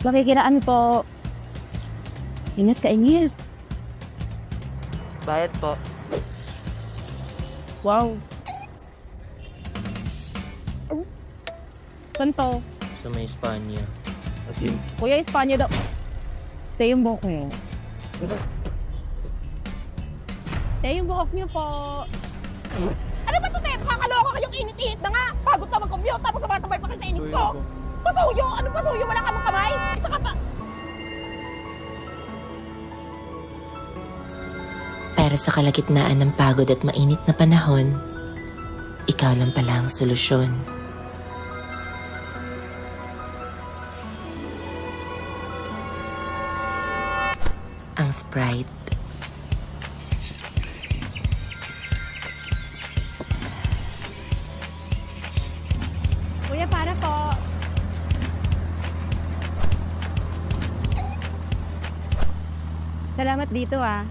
Makikiraan po. Ingat ka, Inis. Bayad po. Wow. Saan to? Sa may Espanya. Kuya, Espanya daw. Ito yung buhok niyo. Ito yung buhok niyo po. Ano ba ito, Te? Kakaloka kayong init-init na nga. Pagod na mag-commute, tapos sabay pa kayo sa init ko. Pasuyo? Ano pasuyo? Wala ka mong kamay? Isa ka pa. Pero sa kalagitnaan ng pagod at mainit na panahon, ikaw lang pala ang solusyon. Ang Sprite. Kuya, para po. Salamat dito ah.